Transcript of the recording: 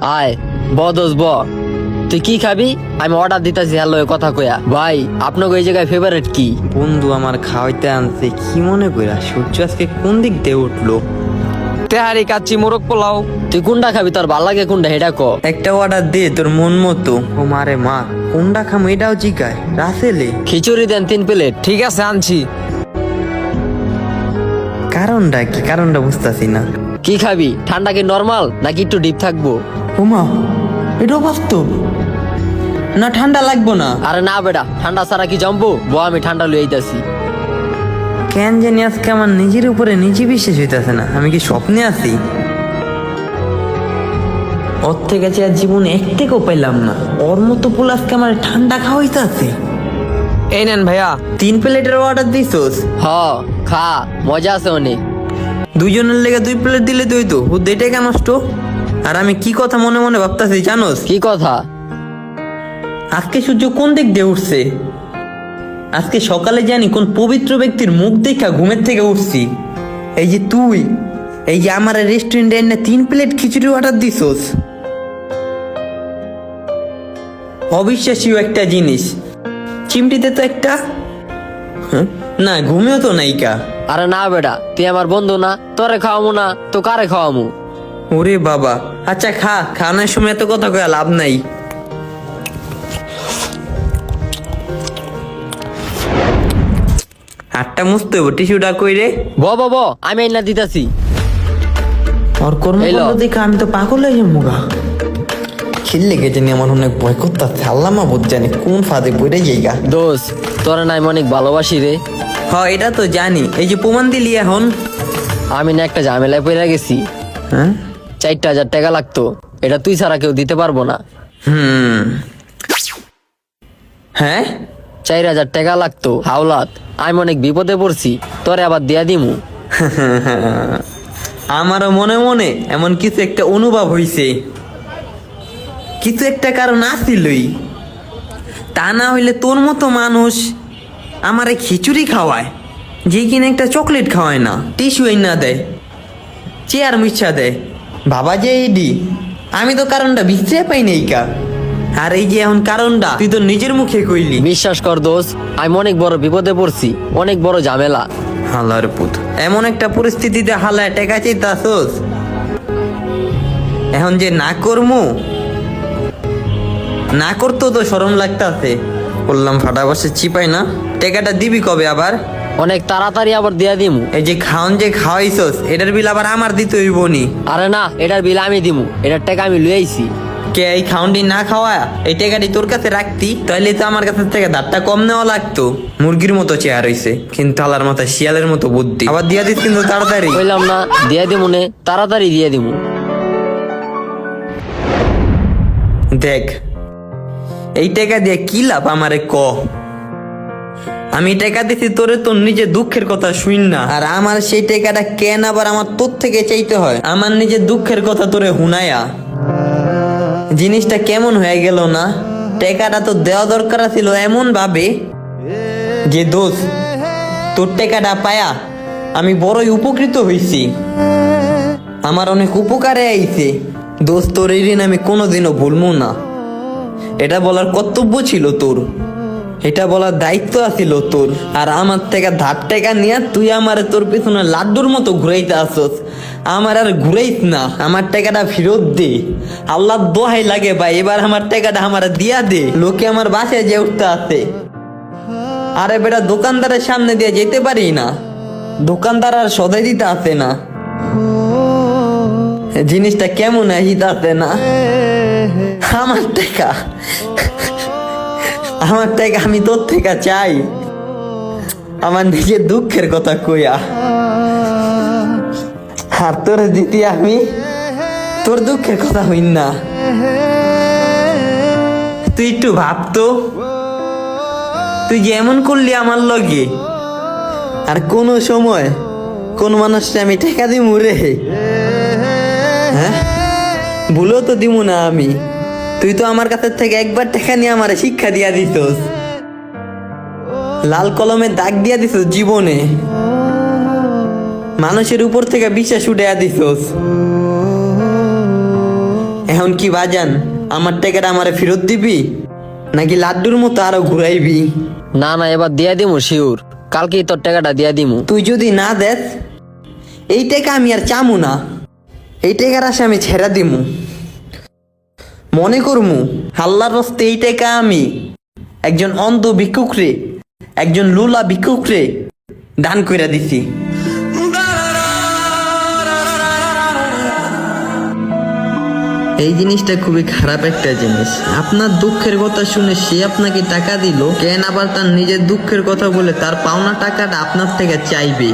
আয় বদস ব তুই কি খাবি? আমি অর্ডার দিতেছি। হ্যালো কথা কয়া ভাই, আপনাকে এই জায়গায় ফেভারিট কি? বন্ধু আমার খাওয়াইতে আনছে, কি মনে কইরা সূর্য আজকে কোন দিক দিয়ে উঠলো? তেহারি কাচ্চি মোরগ পোলাও। তুই কোনটা খাবি? তোর ভাল লাগে কোনটা এটা ক। একটা অর্ডার দে তোর মন মতো। ও মারে মা, কোনটা খাম এটাও জিগায় রাসেলে। খিচুড়ি দেন 3 প্লেট। ঠিক আছে আনছি। কারণটা কি? কারণটা বুঝতাছি না। কি খাবি? ঠান্ডা কি নরমাল নাকি একটু ডিপ থাকবো? ওমা, এটাও বাস্তব না? ঠান্ডা লাগবো না? আরে না বেটা, ঠান্ডা ছাড়া কি জমবো? আমি ঠান্ডা লুই আইতাছি। কেন জানি আজকে আমার নিজের উপরে নিজে বিশ্বাস হইতাছে না। আমি কি স্বপ্নে আছি? ওর থেকে আর জীবনে এক থেকেও পাইলাম না। ওর মতো পুল আজকে আমার ঠান্ডা খাওয়াইতাছে। এই নেন ভাইয়া। 3 প্লেটের অর্ডার দিছোস? হ খা, মজা আছে অনেক। দুইজনের লেগে 2 প্লেট দিলে তুই তো হুদ্দে টাকা নষ্ট। আর আমি কি কথা মনে মনে ভাবতাছি জানোস? কি কথা? আজকে সূর্য কোন দিক দিয়ে উঠছে? আজকে সকালে জানি কোন পবিত্র ব্যক্তির মুখ দেখা ঘুমের থেকে উঠছি। এই যে তুই, এই যে আমার রেস্টুরেন্টে এনে 3 প্লেট খিচুড়ি অর্ডার দিছোস। অবিশ্বাসীয় একটা জিনিস। চিমটিতে তো একটা না, ঘুমেও তো নাইকা। আরে না বেটা, তুই আমার বন্ধু না? তোরে খাওয়ামু না তো কারে খাওয়ামু? ওরে বাবা, আচ্ছা খা, খাওয়ানোর সময় এত কথা কয়া লাভ নাই। হাতটা মুছতে হইব, টিস্যুটা কই রে? ব আমি না দিতাছি। আর কর্মকাণ্ড দেখে আমি তো পাগল হয়ে যাবো গা। খেললে গেছে নি, আমার অনেক ভয় করতেছে। আল্লাহ মাহবুদ জানে কোন ফাঁদে পড়ে যাই গা। দোষ, তোরে নাই অনেক ভালোবাসি রে। হ্যাঁ এটা তো জানি। এই যে প্রমাণ দিলি এখন। আমি না একটা ঝামেলায় পড়ে গেছি। হ্যাঁ 4,000 টাকা লাগতো, এটা তুই ছাড়া কেউ দিতে পারবো না। হ্যাঁ 4,000 টাকা লাগতো হাওলাত। আমি অনেক বিপদে পড়ছি, তোরে আবার দিয়া দিমু। আমারও মনে মনে এমন কিছু একটা অনুভব হইছে। কিছু একটা কারণ আসিলই। তা না হইলে তোর মতো মানুষ আমারে খিচুড়ি খাওয়ায়, যে কিনা একটা চকলেট খাওয়ায় না, টিস্যু না দেয়, চেয়ার মুচ্ছা দেয়। বাবা যে এইডি, আমি তো কারণটা বুঝতে পাই নাই কা। আর এই যে এখন কারণটা তুই তো নিজের মুখে কইলি। বিশ্বাস কর দোষ, আমি অনেক বড় বিপদে পড়ছি, অনেক বড় ঝামেলা। হালার পুত, এমন একটা পরিস্থিতিতে হালায় টেকা চাইতাছোস। এখন যে না করমু, না করতেও তো শরম লাগতাছে। বললাম ফাটা বসে চিপাই না। টেকাটা দিবি কবে আবার? অনেক তাড়াতাড়ি আবার দিয়া দিমু। এই যে খাওন যে খাওয়াইছস, এটার বিল আবার আমার দিতে হইব নি? আরে না, এটার বিল আমি দিমু, এটার টাকা আমি লুই আইছি। কে এই খাউন্ডি না খাওয়া এই টাকাটি তোর কাছে রাখতি, তাইলে তো আমার কাছে থেকে ধারটা কম নেওয়া লাগতো। মুরগির মতো চেয়ার হইছে, কিন্তু আলার মাথায় শিয়ালের মতো বুদ্ধি। আবার দিয়া দিস কিন্তু তাড়াতাড়ি। কইলাম না দিয়া দিমু নে, তাড়াতাড়ি দিয়ে দিমু। দেখ, এই টাকা দিয়ে কি লাভ আমারে ক? আমি টাকা দিছি তোরে তোর নিজের দুঃখের কথা শুন না। আর আমার সেই টাকাটা কেন আবার আমার তোর থেকে চাইতে হয়? আমার নিজের দুঃখের কথা তোরে হুনায়া। জিনিসটা কেমন হয়ে গেল না? টাকাটা তো দেওয়া দরকার ছিল এমন ভাবে যে দোষ, তোর টাকাটা পায়া আমি বড়ই উপকৃত হইছি। আমার অনেক উপকারে আইছে দোষ। তোর এই ঋণ আমি কোনোদিনও ভুলবো না। এটা বলার কর্তব্য ছিল তোর, এটা বলার দায়িত্ব আছিল তোর। আর আমার থেকে ধার টাকা নিয়ে তুই আমার তোর পিছনে লাড্ডুর মতো ঘুরাইতে আসস। আমার আর ঘুরাইস না, আমার টাকাটা ফেরত দে। আল্লাহ দোহাই লাগে ভাই, এবার আমার টাকাটা আমার দিয়া দে। লোকে আমার বাসায় যে উঠতে আসে, আরে বেটা দোকানদারের সামনে দিয়ে যেতে পারি না, দোকানদার আর সদাই দিতে আসে না। জিনিসটা কেমন আসিতে না? আমার টাকা, আমার টাকা আমি তোর থেকে চাই আমার নিজের দুঃখের কথা কইয়া। আর তোর দিতি আমি তোর দুঃখের কথা হইন না। তুই একটু ভাবতো, তুই যে এমন করলি আমার লগে, আর কোন সময় কোন মানুষটা আমি টাকা দিমু রে? হ্যাঁ ভুলেও তো দিমু না আমি। তুই তো আমার কাছে থেকে একবার টাকা নিয়ে আমার শিক্ষা দিয়া দিছস, লাল কলমে দাগ দিয়া দিছস জীবনে, মানুষের উপর থেকে বিশ্বাস উঠাইয়া দিছস। এখন কি বাজান আমার টাকাটা আমারে ফেরত দিবি নাকি লাড্ডুর মতো আরো ঘুরাইবি? না না, এবার দিয়া দিমু শিওর, কালকেই তোর টাকাটা দিয়া দিমু। তুই যদি না দেস এই টাকা আমি আর চামু না, এই টাকার আসে আমি ছেড়া দিমু। মনে করমু হাল্লার রস্তে এই টাকা আমি একজন অন্ধ ভিক্ষুকরে, একজন লুলা ভিক্ষুকরে দান কইরা দিছি। এই জিনিসটা খুবই খারাপ একটা জিনিস। আপনার দুঃখের কথা শুনে সে আপনাকে টাকা দিল, কেন আবার তার নিজের দুঃখের কথা বলে তার পাওনা টাকাটা আপনার থেকে চাইবে?